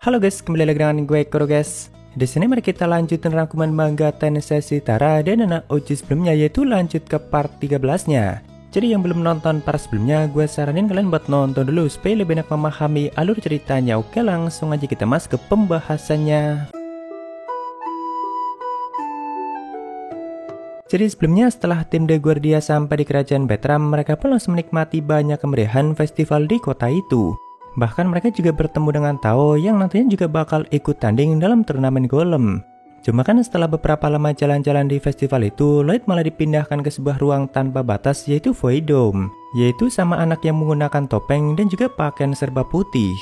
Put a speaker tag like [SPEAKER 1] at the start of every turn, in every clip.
[SPEAKER 1] Halo guys, kembali lagi dengan gue Koro guys. Di sini mari kita lanjutin rangkuman manga Tensei Tara dan anak Oji sebelumnya, yaitu lanjut ke part 13-nya. Jadi yang belum nonton part sebelumnya, gue saranin kalian buat nonton dulu supaya lebih enak memahami alur ceritanya. Oke, langsung aja kita masuk ke pembahasannya. Jadi sebelumnya setelah tim The Guardia sampai di kerajaan Betram, mereka pun langsung menikmati banyak kemeriahan festival di kota itu. Bahkan mereka juga bertemu dengan Tao yang nantinya juga bakal ikut tanding dalam turnamen golem. Cuma kan setelah beberapa lama jalan-jalan di festival itu, Lloyd malah dipindahkan ke sebuah ruang tanpa batas, yaitu Void Dome, yaitu sama anak yang menggunakan topeng dan juga pakaian serba putih.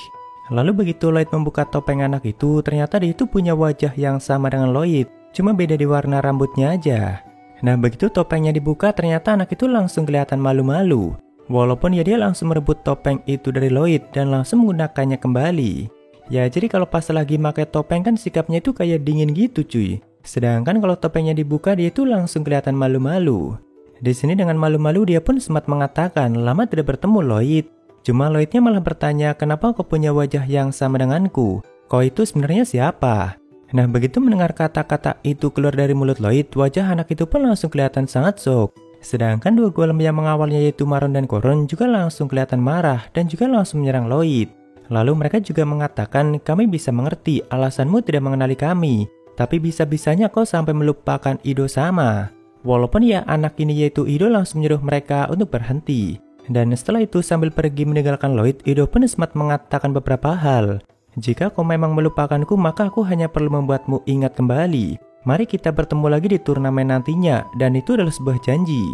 [SPEAKER 1] Lalu begitu Lloyd membuka topeng anak itu, ternyata dia itu punya wajah yang sama dengan Lloyd, cuma beda di warna rambutnya aja. Nah begitu topengnya dibuka, ternyata anak itu langsung kelihatan malu-malu. Walaupun ya dia langsung merebut topeng itu dari Lloyd dan langsung menggunakannya kembali. Ya jadi kalau pas lagi pakai topeng kan sikapnya itu kayak dingin gitu cuy. Sedangkan kalau topengnya dibuka dia itu langsung kelihatan malu-malu. Di sini dengan malu-malu dia pun sempat mengatakan lama tidak bertemu Lloyd. Cuma Lloydnya malah bertanya, kenapa kau punya wajah yang sama denganku? Kau itu sebenarnya siapa? Nah begitu mendengar kata-kata itu keluar dari mulut Lloyd, wajah anak itu pun langsung kelihatan sangat shock. Sedangkan dua golem yang mengawalnya yaitu Maron dan Koron juga langsung kelihatan marah dan juga langsung menyerang Lloyd. Lalu mereka juga mengatakan, kami bisa mengerti alasanmu tidak mengenali kami, tapi bisa-bisanya kau sampai melupakan Ido sama. Walaupun ya anak ini yaitu Ido langsung menyuruh mereka untuk berhenti. Dan setelah itu sambil pergi meninggalkan Lloyd, Ido pun sempat mengatakan beberapa hal. Jika kau memang melupakanku maka aku hanya perlu membuatmu ingat kembali. Mari kita bertemu lagi di turnamen nantinya, dan itu adalah sebuah janji.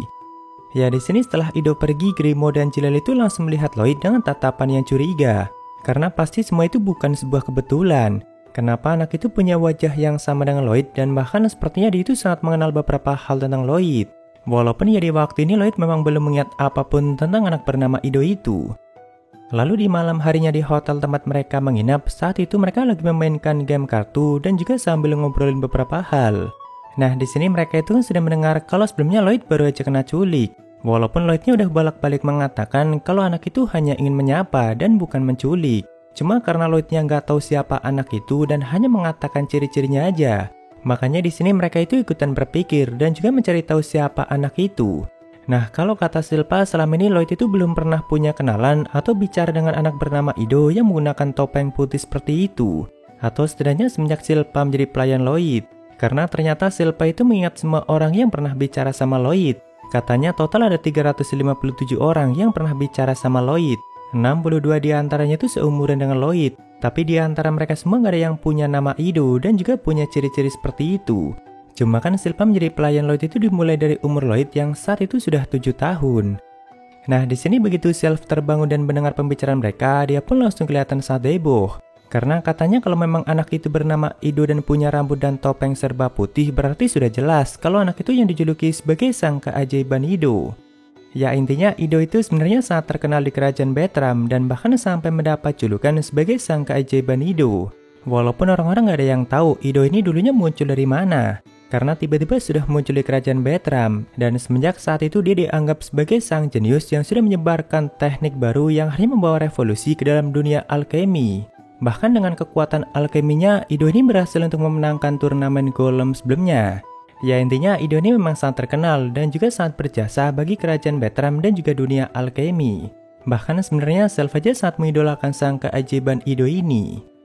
[SPEAKER 1] Ya di sini setelah Ido pergi, Grimo dan Chilel itu langsung melihat Lloyd dengan tatapan yang curiga. Karena pasti semua itu bukan sebuah kebetulan. Kenapa anak itu punya wajah yang sama dengan Lloyd, dan bahkan sepertinya dia itu sangat mengenal beberapa hal tentang Lloyd. Walaupun ya di waktu ini Lloyd memang belum mengingat apapun tentang anak bernama Ido itu. Lalu di malam harinya di hotel tempat mereka menginap, saat itu mereka lagi memainkan game kartu dan juga sambil ngobrolin beberapa hal. Nah di sini mereka itu sudah mendengar kalau sebelumnya Lloyd baru aja kena culik. Walaupun Lloydnya udah bolak-balik mengatakan kalau anak itu hanya ingin menyapa dan bukan menculik. Cuma karena Lloydnya nggak tahu siapa anak itu dan hanya mengatakan ciri-cirinya aja. Makanya di sini mereka itu ikutan berpikir dan juga mencari tahu siapa anak itu. Nah kalau kata Silpa, selama ini Lloyd itu belum pernah punya kenalan atau bicara dengan anak bernama Ido yang menggunakan topeng putih seperti itu. Atau setidaknya semenjak Silpa menjadi pelayan Lloyd. Karena ternyata Silpa itu mengingat semua orang yang pernah bicara sama Lloyd. Katanya total ada 357 orang yang pernah bicara sama Lloyd. 62 diantaranya itu seumuran dengan Lloyd. Tapi diantara mereka semua gak ada yang punya nama Ido dan juga punya ciri-ciri seperti itu. Cuma kan Silpa menjadi pelayan Lloyd itu dimulai dari umur Lloyd yang saat itu sudah 7 tahun. Nah di sini begitu Sylph terbangun dan mendengar pembicaraan mereka, dia pun langsung kelihatan sangat heboh. Karena katanya kalau memang anak itu bernama Ido dan punya rambut dan topeng serba putih, berarti sudah jelas kalau anak itu yang dijuluki sebagai sang keajaiban Ido. Ya intinya Ido itu sebenarnya sangat terkenal di kerajaan Betram dan bahkan sampai mendapat julukan sebagai sang keajaiban Ido. Walaupun orang-orang gak ada yang tahu Ido ini dulunya muncul dari mana. Karena tiba-tiba sudah muncul di kerajaan Betram, dan semenjak saat itu dia dianggap sebagai sang jenius yang sudah menyebarkan teknik baru yang hanya membawa revolusi ke dalam dunia alkemi. Bahkan dengan kekuatan alkeminya, Ido ini berhasil untuk memenangkan turnamen golem sebelumnya. Ya intinya Ido ini memang sangat terkenal dan juga sangat berjasa bagi kerajaan Betram dan juga dunia alkemi. Bahkan sebenarnya Sylph aja sangat mengidolakan sang keajaiban Ido ini.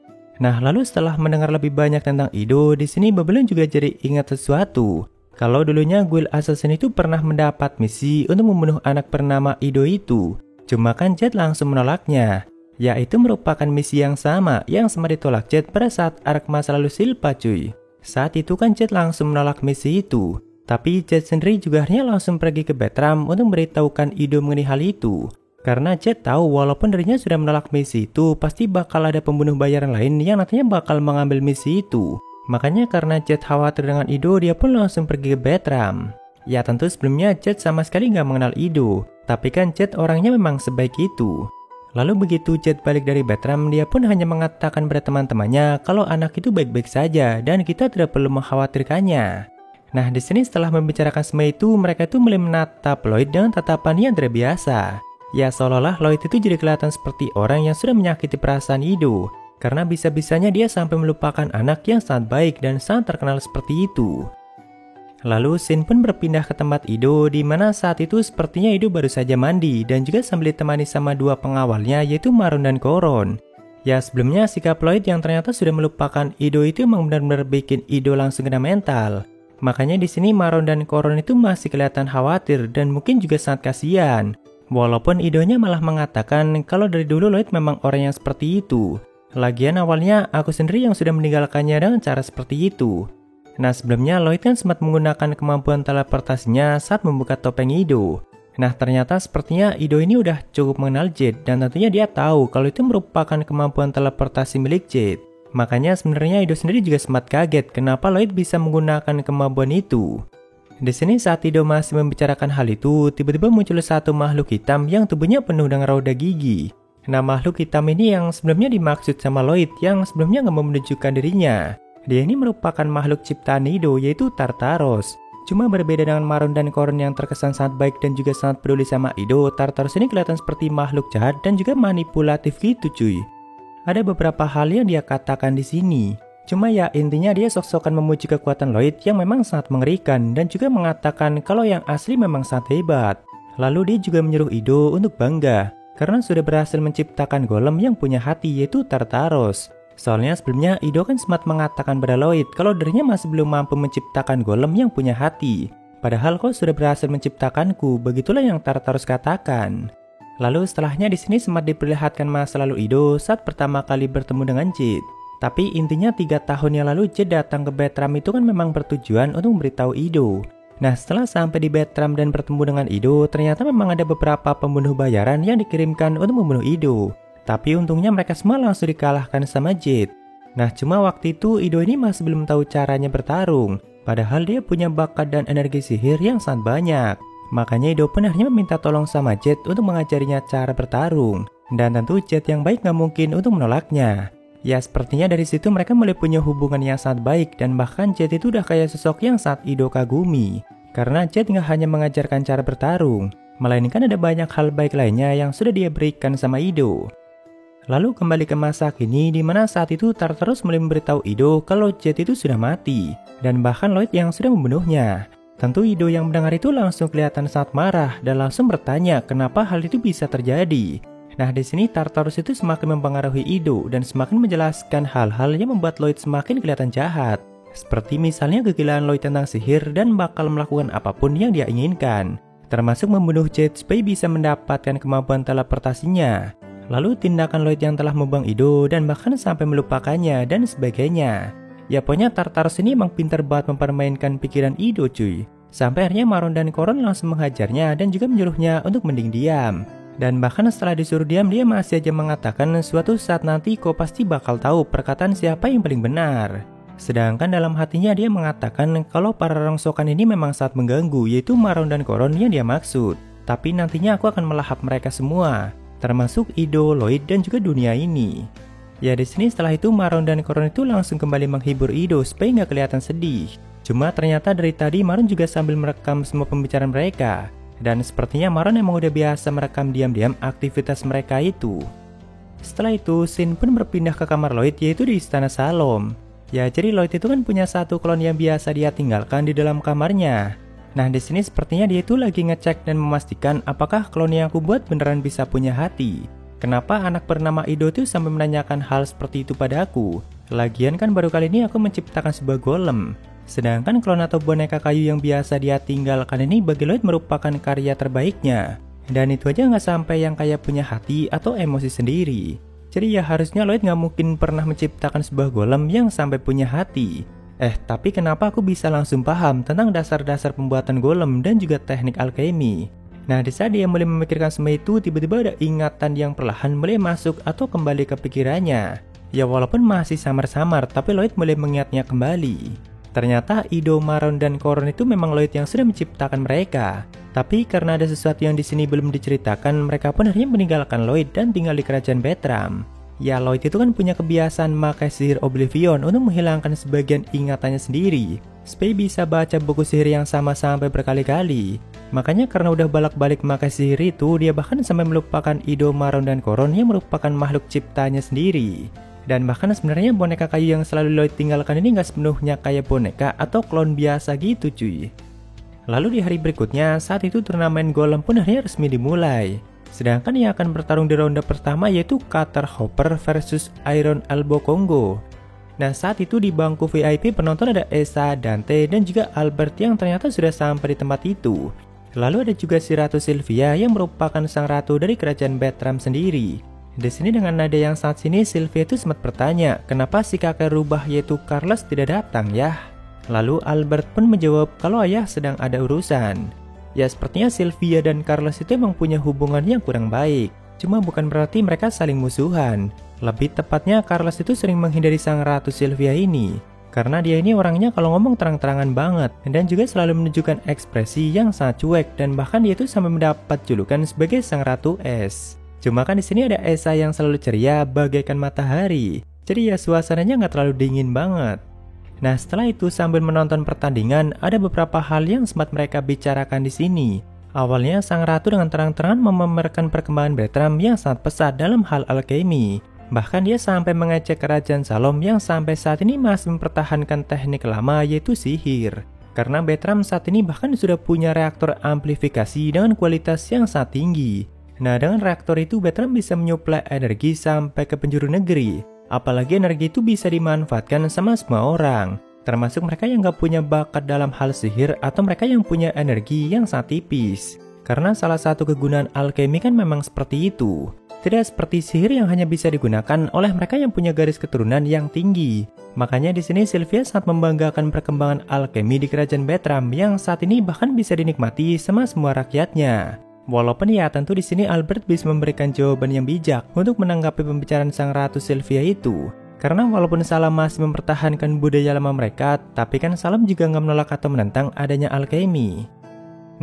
[SPEAKER 1] Nah, lalu setelah mendengar lebih banyak tentang Ido, di sini Babylon juga jadi ingat sesuatu. Kalau dulunya Guild Assassin itu pernah mendapat misi untuk membunuh anak bernama Ido itu. Cuma kan Jet langsung menolaknya. Yaitu merupakan misi yang sama yang sempat ditolak Jet pada saat arc masa lalu Silpa cuy. Saat itu kan Jet langsung menolak misi itu. Tapi Jet sendiri juga akhirnya langsung pergi ke Betram untuk memberitahukan Ido mengenai hal itu. Karena Jet tahu walaupun dirinya sudah menolak misi itu, pasti bakal ada pembunuh bayaran lain yang nantinya bakal mengambil misi itu. Makanya karena Jet khawatir dengan Ido, dia pun langsung pergi ke Betram. Ya tentu sebelumnya Jet sama sekali nggak mengenal Ido, tapi kan Jet orangnya memang sebaik itu. Lalu begitu Jet balik dari Betram, dia pun hanya mengatakan pada teman-temannya kalau anak itu baik-baik saja dan kita tidak perlu mengkhawatirkannya. Nah di sini setelah membicarakan semua itu, mereka itu mulai menatap Lloyd dengan tatapan yang tidak biasa. Ya seolah-olah Lloyd itu jadi kelihatan seperti orang yang sudah menyakiti perasaan Ido. Karena bisa-bisanya dia sampai melupakan anak yang sangat baik dan sangat terkenal seperti itu. Lalu Shin pun berpindah ke tempat Ido, di mana saat itu sepertinya Ido baru saja mandi dan juga sambil ditemani sama dua pengawalnya yaitu Maron dan Koron. Ya sebelumnya sikap Lloyd yang ternyata sudah melupakan Ido itu emang benar-benar bikin Ido langsung kena mental. Makanya di sini Maron dan Koron itu masih kelihatan khawatir dan mungkin juga sangat kasihan. Walaupun Idonya malah mengatakan kalau dari dulu Lloyd memang orang yang seperti itu. Lagian awalnya aku sendiri yang sudah meninggalkannya dengan cara seperti itu. Nah sebelumnya Lloyd kan sempat menggunakan kemampuan teleportasinya saat membuka topeng Ido. Nah ternyata sepertinya Ido ini udah cukup mengenal Jade dan tentunya dia tahu kalau itu merupakan kemampuan teleportasi milik Jade. Makanya sebenarnya Ido sendiri juga sempat kaget kenapa Lloyd bisa menggunakan kemampuan itu. Di sini saat Ido masih membicarakan hal itu, tiba-tiba muncul satu makhluk hitam yang tubuhnya penuh dengan roda gigi. Nah makhluk hitam ini yang sebelumnya dimaksud sama Lloyd yang sebelumnya nggak mau menunjukkan dirinya. Dia ini merupakan makhluk ciptaan Ido yaitu Tartaros. Cuma berbeda dengan Maron dan Koron yang terkesan sangat baik dan juga sangat peduli sama Ido, Tartaros ini kelihatan seperti makhluk jahat dan juga manipulatif gitu cuy. Ada beberapa hal yang dia katakan di sini. Cuma ya intinya dia sok-sokan memuji kekuatan Lloyd yang memang sangat mengerikan dan juga mengatakan kalau yang asli memang sangat hebat. Lalu dia juga menyuruh Ido untuk bangga karena sudah berhasil menciptakan golem yang punya hati yaitu Tartaros. Soalnya sebelumnya Ido kan sempat mengatakan pada Lloyd kalau dirinya masih belum mampu menciptakan golem yang punya hati. Padahal kau sudah berhasil menciptakanku, begitulah yang Tartaros katakan. Lalu setelahnya di sini sempat diperlihatkan masa lalu Ido saat pertama kali bertemu dengan Jade. Tapi intinya 3 tahun yang lalu Jade datang ke Bedram itu kan memang bertujuan untuk memberitahu Ido. Nah setelah sampai di Bedram dan bertemu dengan Ido, ternyata memang ada beberapa pembunuh bayaran yang dikirimkan untuk membunuh Ido. Tapi untungnya mereka semua langsung dikalahkan sama Jade. Nah cuma waktu itu Ido ini masih belum tahu caranya bertarung. Padahal dia punya bakat dan energi sihir yang sangat banyak. Makanya Ido pun akhirnya meminta tolong sama Jade untuk mengajarinya cara bertarung. Dan tentu Jade yang baik gak mungkin untuk menolaknya. Ya sepertinya dari situ mereka mulai punya hubungan yang sangat baik. Dan bahkan Jade itu udah kayak sosok yang sangat Ido kagumi. Karena Jade gak hanya mengajarkan cara bertarung, melainkan ada banyak hal baik lainnya yang sudah dia berikan sama Ido. Lalu kembali ke masa kini di mana saat itu Tartaros mulai memberitahu Ido kalau Jade itu sudah mati dan bahkan Lloyd yang sudah membunuhnya. Tentu Ido yang mendengar itu langsung kelihatan sangat marah dan langsung bertanya kenapa hal itu bisa terjadi. Nah di sini Tartaros itu semakin mempengaruhi Ido dan semakin menjelaskan hal-hal yang membuat Lloyd semakin kelihatan jahat. Seperti misalnya kegilaan Lloyd tentang sihir dan bakal melakukan apapun yang dia inginkan, termasuk membunuh Jade supaya bisa mendapatkan kemampuan teleportasinya. Lalu tindakan Lloyd yang telah membuang Ido dan bahkan sampai melupakannya dan sebagainya. Ya pokoknya Tartaros ini emang pintar banget mempermainkan pikiran Ido cuy. Sampai akhirnya Maron dan Koron langsung menghajarnya dan juga menyuruhnya untuk mending diam. Dan bahkan setelah disuruh diam dia masih aja mengatakan suatu saat nanti kau pasti bakal tahu perkataan siapa yang paling benar. Sedangkan dalam hatinya dia mengatakan kalau para rongsokan ini memang sangat mengganggu yaitu Maron dan Koron yang dia maksud. Tapi nantinya aku akan melahap mereka semua. Termasuk Ido, Lloyd, dan juga dunia ini. Ya di sini setelah itu Maron dan Koron itu langsung kembali menghibur Ido supaya nggak kelihatan sedih. Cuma ternyata dari tadi Maron juga sambil merekam semua pembicaraan mereka. Dan sepertinya Maron emang udah biasa merekam diam-diam aktivitas mereka itu. Setelah itu Shin pun berpindah ke kamar Lloyd yaitu di Istana Salom. Ya jadi Lloyd itu kan punya satu klon yang biasa dia tinggalkan di dalam kamarnya. Nah di sini sepertinya dia itu lagi ngecek dan memastikan apakah klon yang aku buat beneran bisa punya hati. Kenapa anak bernama Ido itu sampai menanyakan hal seperti itu pada aku? Lagian kan baru kali ini aku menciptakan sebuah golem. Sedangkan klon atau boneka kayu yang biasa dia tinggalkan ini bagi Lloyd merupakan karya terbaiknya. Dan itu aja nggak sampai yang kayak punya hati atau emosi sendiri. Jadi ya harusnya Lloyd nggak mungkin pernah menciptakan sebuah golem yang sampai punya hati. Tapi kenapa aku bisa langsung paham tentang dasar-dasar pembuatan golem dan juga teknik alkemi? Nah di saat dia mulai memikirkan semua itu, tiba-tiba ada ingatan yang perlahan mulai masuk atau kembali ke pikirannya. Ya walaupun masih samar-samar, tapi Lloyd mulai mengingatnya kembali. Ternyata Ido, Maron, dan Koron itu memang Lloyd yang sudah menciptakan mereka. Tapi karena ada sesuatu yang di sini belum diceritakan, mereka pun akhirnya meninggalkan Lloyd dan tinggal di kerajaan Bedram. Ya Lloyd itu kan punya kebiasaan memakai sihir Oblivion untuk menghilangkan sebagian ingatannya sendiri supaya bisa baca buku sihir yang sama sampai berkali-kali. Makanya karena udah balak-balik memakai sihir itu, dia bahkan sampai melupakan Ido, Maron, dan Koron yang merupakan makhluk ciptanya sendiri. Dan bahkan sebenarnya boneka kayu yang selalu Lloyd tinggalkan ini nggak sepenuhnya kayak boneka atau klon biasa gitu cuy. Lalu di hari berikutnya, saat itu turnamen golem pun akhirnya resmi dimulai. Sedangkan yang akan bertarung di ronde pertama yaitu Cutter Hopper versus Iron Elbow Kongo. Nah saat itu di bangku VIP penonton ada Esa, Dante, dan juga Albert yang ternyata sudah sampai di tempat itu. Lalu ada juga si Ratu Sylvia yang merupakan sang ratu dari kerajaan Bertram sendiri. Di sini dengan nada yang sangat sini Sylvia itu sempat bertanya kenapa si kakek rubah yaitu Carlos tidak datang ya. Lalu Albert pun menjawab kalau ayah sedang ada urusan. Ya sepertinya Sylvia dan Carlos itu emang punya hubungan yang kurang baik. Cuma bukan berarti mereka saling musuhan. Lebih tepatnya Carlos itu sering menghindari sang Ratu Sylvia ini. Karena dia ini orangnya kalau ngomong terang-terangan banget. Dan juga selalu menunjukkan ekspresi yang sangat cuek. Dan bahkan dia itu sampai mendapat julukan sebagai sang Ratu Es. Cuma kan di sini ada Esa yang selalu ceria bagaikan matahari. Jadi ya suasananya nggak terlalu dingin banget. Nah setelah itu sambil menonton pertandingan ada beberapa hal yang sempat mereka bicarakan di sini. Awalnya sang ratu dengan terang-terangan memamerkan perkembangan Bertram yang sangat pesat dalam hal alkemi. Bahkan dia sampai mengecek kerajaan Salom yang sampai saat ini masih mempertahankan teknik lama yaitu sihir. Karena Bertram saat ini bahkan sudah punya reaktor amplifikasi dengan kualitas yang sangat tinggi. Nah dengan reaktor itu Bertram bisa menyuplai energi sampai ke penjuru negeri. Apalagi energi itu bisa dimanfaatkan sama semua orang. Termasuk mereka yang gak punya bakat dalam hal sihir atau mereka yang punya energi yang sangat tipis. Karena salah satu kegunaan alkemi kan memang seperti itu. Tidak seperti sihir yang hanya bisa digunakan oleh mereka yang punya garis keturunan yang tinggi. Makanya di sini Sylvia sangat membanggakan perkembangan alkemi di kerajaan Bertram yang saat ini bahkan bisa dinikmati sama semua rakyatnya. Walaupun ya tentu di sini Albert bisa memberikan jawaban yang bijak untuk menanggapi pembicaraan sang Ratu Sylvia itu. Karena walaupun Salam masih mempertahankan budaya lama mereka, tapi kan Salam juga nggak menolak atau menentang adanya alkemi.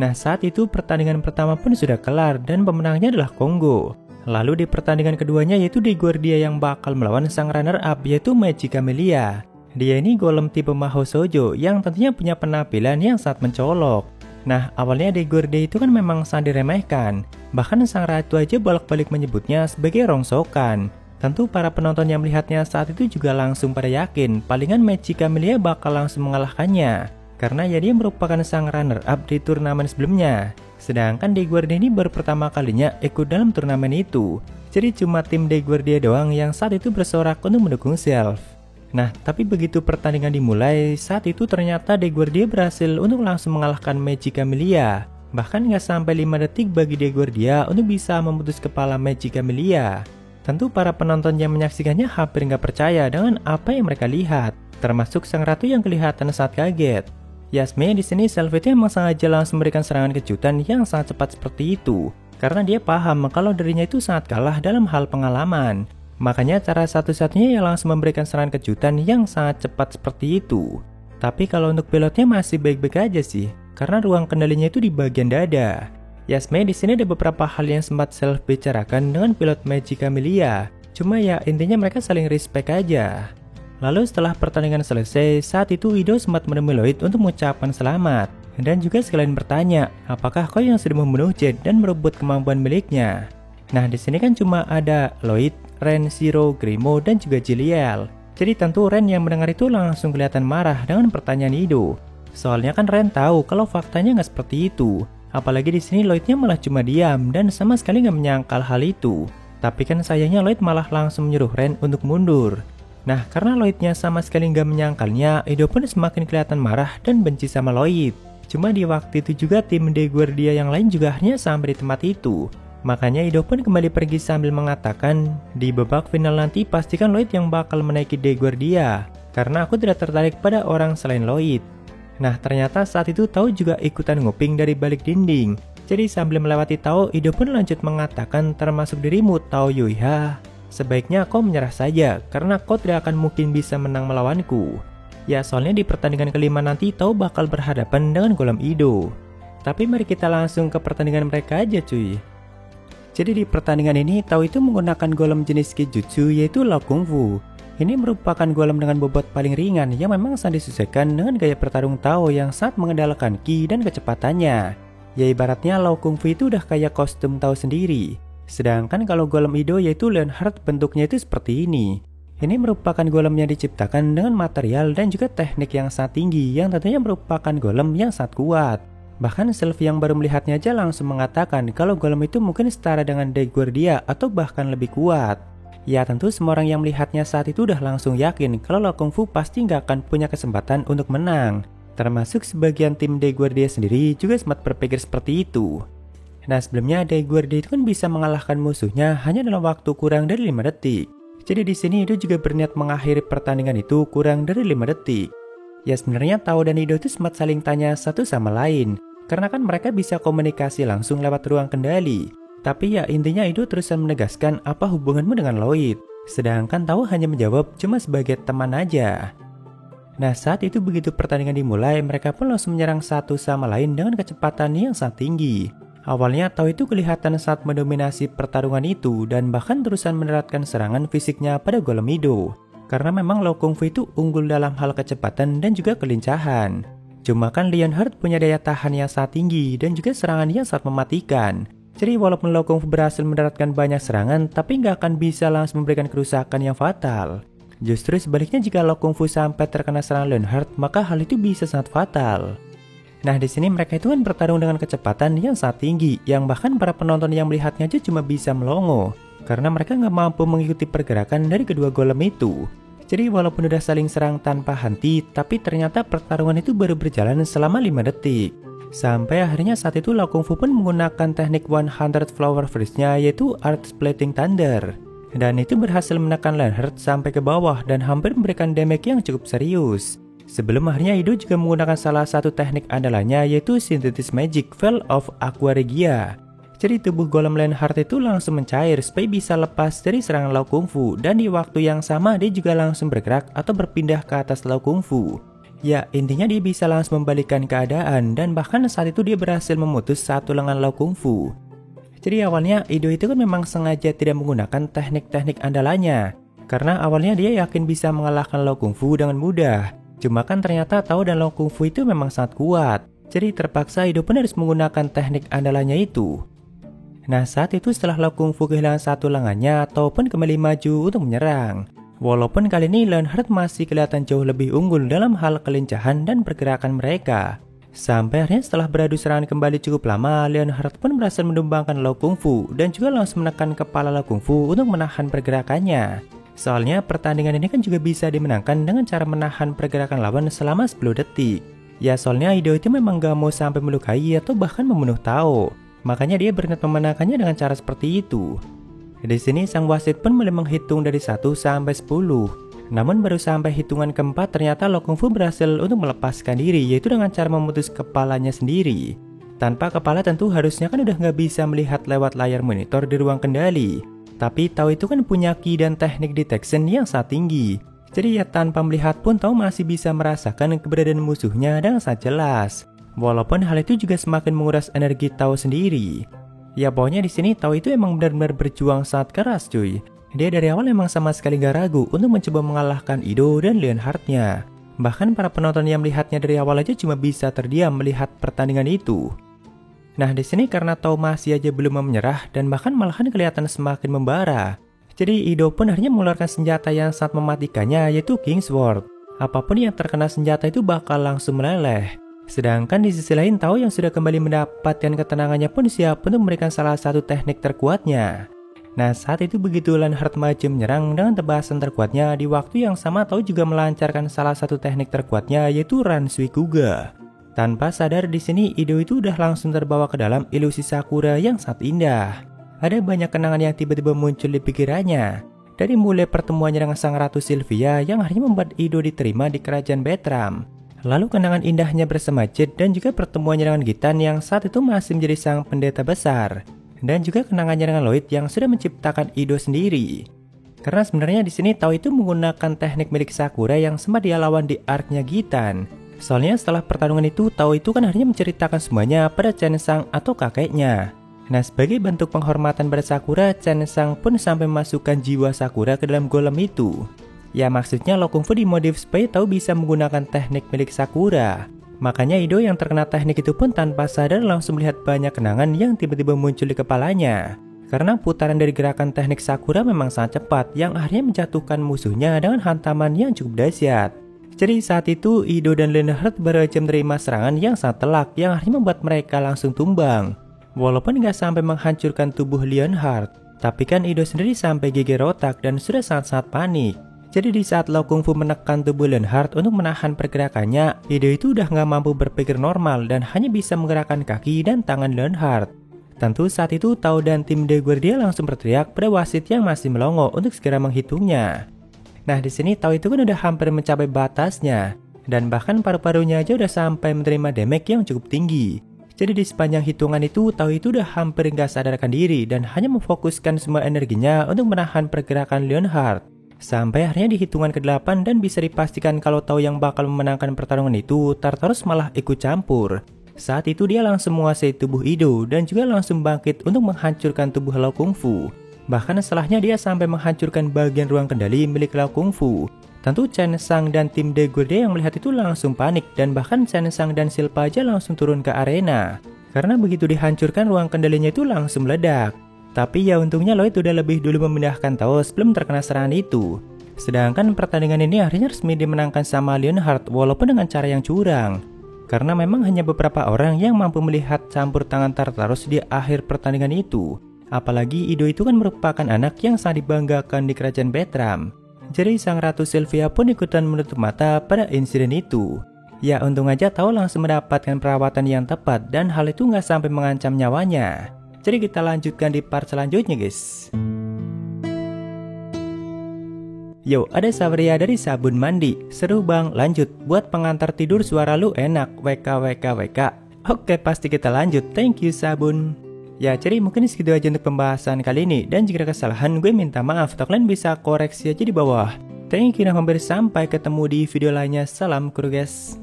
[SPEAKER 1] Nah saat itu pertandingan pertama pun sudah kelar dan pemenangnya adalah Kongo. Lalu di pertandingan keduanya yaitu De Guardia yang bakal melawan sang runner-up yaitu Magic Camellia. Dia ini golem tipe Mahou Shoujo yang tentunya punya penampilan yang sangat mencolok. Nah awalnya De Guardia itu kan memang sangat diremehkan. Bahkan sang ratu aja bolak-balik menyebutnya sebagai rongsokan. Tentu para penonton yang melihatnya saat itu juga langsung pada yakin palingan Magic Camellia bakal langsung mengalahkannya. Karena ya dia merupakan sang runner-up di turnamen sebelumnya. Sedangkan De Guardia ini baru pertama kalinya ikut dalam turnamen itu. Jadi cuma tim De Guardia doang yang saat itu bersorak untuk mendukung Self. Nah tapi begitu pertandingan dimulai, saat itu ternyata De Guardia berhasil untuk langsung mengalahkan Magic Camellia. Bahkan nggak sampai 5 detik bagi De Guardia untuk bisa memutus kepala Magic Camellia. Tentu para penonton yang menyaksikannya hampir nggak percaya dengan apa yang mereka lihat. Termasuk sang ratu yang kelihatan saat kaget. Yasme di sini Self itu emang sengaja langsung memberikan serangan kejutan yang sangat cepat seperti itu. Karena dia paham kalau dirinya itu sangat kalah dalam hal pengalaman. Makanya cara satu-satunya yang langsung memberikan serangan kejutan yang sangat cepat seperti itu. Tapi kalau untuk pilotnya masih baik-baik aja sih. Karena ruang kendalinya itu di bagian dada. Yasme di sini ada beberapa hal yang sempat Self bicarakan dengan pilot Magic Camellia. Cuma ya intinya mereka saling respect aja. Lalu setelah pertandingan selesai, saat itu Ido sempat menemui Lloyd untuk mengucapkan selamat. Dan juga sekalian bertanya, apakah kau yang sudah membunuh Jed dan merebut kemampuan miliknya? Nah di sini kan cuma ada Lloyd, Ren, Zero, Grimo, dan juga Jiliel. Jadi tentu Ren yang mendengar itu langsung kelihatan marah dengan pertanyaan Ido. Soalnya kan Ren tahu kalau faktanya nggak seperti itu. Apalagi di sini Lloydnya malah cuma diam dan sama sekali nggak menyangkal hal itu. Tapi kan sayangnya Lloyd malah langsung menyuruh Ren untuk mundur. Nah karena Lloydnya sama sekali nggak menyangkalnya, Ido pun semakin kelihatan marah dan benci sama Lloyd. Cuma di waktu itu juga tim De Guardia yang lain juga akhirnya sampai di tempat itu. Makanya Ido pun kembali pergi sambil mengatakan, di babak final nanti pastikan Lloyd yang bakal menaiki De Guardia. Karena aku tidak tertarik pada orang selain Lloyd. Nah ternyata saat itu Tao juga ikutan nguping dari balik dinding. Jadi sambil melewati Tao, Ido pun lanjut mengatakan termasuk dirimu Tao Yuiha. Sebaiknya kau menyerah saja, karena kau tidak akan mungkin bisa menang melawanku. Ya soalnya di pertandingan kelima nanti Tao bakal berhadapan dengan golem Ido. Tapi mari kita langsung ke pertandingan mereka aja cuy. Jadi di pertandingan ini Tao itu menggunakan golem jenis Kijutsu yaitu Lao Kung Fu. Ini merupakan golem dengan bobot paling ringan yang memang sangat disesuaikan dengan gaya bertarung Tao yang sangat mengendalikan ki dan kecepatannya. Ya ibaratnya Lao Kung Fu itu udah kayak kostum Tao sendiri. Sedangkan kalau golem Ido yaitu Leonhard bentuknya itu seperti ini. Ini merupakan golem yang diciptakan dengan material dan juga teknik yang sangat tinggi yang tentunya merupakan golem yang sangat kuat. Bahkan Sylvie yang baru melihatnya aja langsung mengatakan kalau golem itu mungkin setara dengan Daiguardia atau bahkan lebih kuat. Ya tentu semua orang yang melihatnya saat itu udah langsung yakin kalau Lo Kung Fu pasti nggak akan punya kesempatan untuk menang. Termasuk sebagian tim Daiguardia sendiri juga sempat berpikir seperti itu. Nah sebelumnya Daiguardia itu kan bisa mengalahkan musuhnya hanya dalam waktu kurang dari 5 detik. Jadi di sini Ido juga berniat mengakhiri pertandingan itu kurang dari 5 detik. Ya sebenarnya Tao dan Ido itu sempat saling tanya satu sama lain, karena kan mereka bisa komunikasi langsung lewat ruang kendali. Tapi ya intinya Ido terusan menegaskan apa hubunganmu dengan Lloyd. Sedangkan Tao hanya menjawab cuma sebagai teman aja. Nah saat itu begitu pertandingan dimulai, mereka pun langsung menyerang satu sama lain dengan kecepatan yang sangat tinggi. Awalnya Tao itu kelihatan saat mendominasi pertarungan itu dan bahkan terusan menerapkan serangan fisiknya pada golem Ido. Karena memang Lo Kung Fu itu unggul dalam hal kecepatan dan juga kelincahan. Cuma kan Leonhard punya daya tahan yang sangat tinggi dan juga serangan yang sangat mematikan. Jadi walaupun Lo Kung Fu berhasil mendaratkan banyak serangan, tapi nggak akan bisa langsung memberikan kerusakan yang fatal. Justru sebaliknya jika Lo Kung Fu sampai terkena serangan Leonhard, maka hal itu bisa sangat fatal. Nah di sini mereka itu kan bertarung dengan kecepatan yang sangat tinggi, yang bahkan para penonton yang melihatnya aja cuma bisa melongo, karena mereka nggak mampu mengikuti pergerakan dari kedua golem itu. Jadi walaupun udah saling serang tanpa henti, tapi ternyata pertarungan itu baru berjalan selama 5 detik. Sampai akhirnya saat itu Lo Kung Fu pun menggunakan teknik 100 Flower Freeze-nya, yaitu Art Splitting Thunder. Dan itu berhasil menekan Leonhard sampai ke bawah dan hampir memberikan damage yang cukup serius. Sebelum akhirnya Ido juga menggunakan salah satu teknik andalannya, yaitu Synthetic Magic Veil of Aqua Regia. Jadi tubuh golem Leonhard itu langsung mencair supaya bisa lepas dari serangan Lo Kung Fu, dan di waktu yang sama dia juga langsung bergerak atau berpindah ke atas Lo Kung Fu. Ya intinya dia bisa langsung membalikkan keadaan, dan bahkan saat itu dia berhasil memutus satu lengan Lo Kung Fu. Jadi awalnya Ido itu kan memang sengaja tidak menggunakan teknik-teknik andalannya, karena awalnya dia yakin bisa mengalahkan Lo Kung Fu dengan mudah. Cuma kan ternyata Tao dan Lo Kung Fu itu memang sangat kuat. Jadi terpaksa Ido pun harus menggunakan teknik andalannya itu. Nah saat itu setelah Lo Kung Fu kehilangan satu lengannya, Tao pun kembali maju untuk menyerang. Walaupun kali ini Leonhard masih kelihatan jauh lebih unggul dalam hal kelincahan dan pergerakan mereka. Sampai akhirnya setelah beradu serangan kembali cukup lama, Leonhard pun berhasil mendumbangkan Lo Kung Fu dan juga langsung menekan kepala Lo Kung Fu untuk menahan pergerakannya. Soalnya pertandingan ini kan juga bisa dimenangkan dengan cara menahan pergerakan lawan selama 10 detik. Ya soalnya Ido itu memang gak mau sampai melukai atau bahkan membunuh Tao. Makanya dia berniat memenangkannya dengan cara seperti itu. Di sini sang wasit pun mulai menghitung dari 1 sampai 10. Namun baru sampai hitungan keempat ternyata Lo Kung Fu berhasil untuk melepaskan diri, yaitu dengan cara memutus kepalanya sendiri. Tanpa kepala tentu harusnya kan udah gak bisa melihat lewat layar monitor di ruang kendali. Tapi Tao itu kan punya ki dan teknik detection yang sangat tinggi. Jadi ya tanpa melihat pun Tao masih bisa merasakan keberadaan musuhnya dengan sangat jelas. Walaupun hal itu juga semakin menguras energi Tao sendiri. Ya pokoknya di sini Tao itu emang benar-benar berjuang sangat keras cuy. Dia dari awal emang sama sekali gak ragu untuk mencoba mengalahkan Ido dan Leonhard-nya. Bahkan para penonton yang melihatnya dari awal aja cuma bisa terdiam melihat pertandingan itu. Nah di sini karena Tao masih aja belum mau menyerah dan bahkan malahan kelihatan semakin membara. Jadi Ido pun akhirnya mengeluarkan senjata yang sangat mematikannya, yaitu Kingsword. Apapun yang terkena senjata itu bakal langsung meleleh. Sedangkan di sisi lain Tao yang sudah kembali mendapatkan ketenangannya pun siap untuk memberikan salah satu teknik terkuatnya. Nah saat itu begitu Leonhard maju menyerang dengan tebasan terkuatnya, di waktu yang sama Tao juga melancarkan salah satu teknik terkuatnya, yaitu Ransui Kuga. Tanpa sadar di sini Ido itu udah langsung terbawa ke dalam ilusi Sakura yang sangat indah. Ada banyak kenangan yang tiba-tiba muncul di pikirannya. Dari mulai pertemuannya dengan sang Ratu Sylvia yang akhirnya membuat Ido diterima di kerajaan Bettram. Lalu kenangan indahnya bersama Jade dan juga pertemuannya dengan Gitan yang saat itu masih menjadi sang pendeta besar. Dan juga kenangannya dengan Lloyd yang sudah menciptakan Ido sendiri. Karena sebenarnya di sini Tao itu menggunakan teknik milik Sakura yang sempat dia lawan di arc-nya Gitan. Soalnya setelah pertarungan itu, Tao itu kan akhirnya menceritakan semuanya pada Chen Shang atau kakeknya. Nah sebagai bentuk penghormatan pada Sakura, Chen Shang pun sampai memasukkan jiwa Sakura ke dalam golem itu. Ya maksudnya Lo Kung Fu dimodif supaya Tao bisa menggunakan teknik milik Sakura. Makanya Ido yang terkena teknik itu pun tanpa sadar langsung melihat banyak kenangan yang tiba-tiba muncul di kepalanya. Karena putaran dari gerakan teknik Sakura memang sangat cepat yang akhirnya menjatuhkan musuhnya dengan hantaman yang cukup dahsyat. Jadi saat itu Ido dan Leonhard baru aja menerima serangan yang sangat telak yang akhirnya membuat mereka langsung tumbang. Walaupun nggak sampai menghancurkan tubuh Leonhard, tapi kan Ido sendiri sampai geger otak dan sudah sangat-sangat panik. Jadi di saat Lao Kung Fu menekan tubuh Leonhard untuk menahan pergerakannya, Ido itu udah nggak mampu berpikir normal dan hanya bisa menggerakkan kaki dan tangan Leonhard. Tentu saat itu Tao dan tim De Guardia langsung berteriak pada wasit yang masih melongo untuk segera menghitungnya. Nah di sini Tao itu kan udah hampir mencapai batasnya, dan bahkan paru-parunya aja udah sampai menerima damage yang cukup tinggi. Jadi di sepanjang hitungan itu Tao itu udah hampir nggak sadarkan diri dan hanya memfokuskan semua energinya untuk menahan pergerakan Leonhard. Sampai akhirnya di hitungan ke-8 dan bisa dipastikan kalau Tao yang bakal memenangkan pertarungan itu, Tartarus malah ikut campur. Saat itu dia langsung menguasai tubuh Ido dan juga langsung bangkit untuk menghancurkan tubuh Lao Kung Fu. Bahkan setelahnya dia sampai menghancurkan bagian ruang kendali milik Lao Kung Fu. Tentu Chen Shang dan tim De Guardia yang melihat itu langsung panik dan bahkan Chen Shang dan Silpa aja langsung turun ke arena. Karena begitu dihancurkan ruang kendalinya itu langsung meledak. Tapi ya untungnya Lloyd udah lebih dulu memindahkan Tao sebelum terkena serangan itu. Sedangkan pertandingan ini akhirnya resmi dimenangkan sama Leonhard walaupun dengan cara yang curang. Karena memang hanya beberapa orang yang mampu melihat campur tangan Tartarus di akhir pertandingan itu. Apalagi Ido itu kan merupakan anak yang sangat dibanggakan di kerajaan Bettram. Jadi sang Ratu Sylvia pun ikutan menutup mata pada insiden itu. Ya untung aja Tao langsung mendapatkan perawatan yang tepat dan hal itu nggak sampai mengancam nyawanya. Jadi kita lanjutkan di part selanjutnya guys. Yo, ada Saweria dari Sabun Mandi. Seru bang, lanjut. Buat pengantar tidur suara lu enak. WK. Oke, pasti kita lanjut. Thank you Sabun. Ya, jadi mungkin segitu aja untuk pembahasan kali ini. Dan jika ada kesalahan, gue minta maaf. Kalian bisa koreksi aja di bawah. Thank you, nah hampir sampai ketemu di video lainnya. Salam kru guys.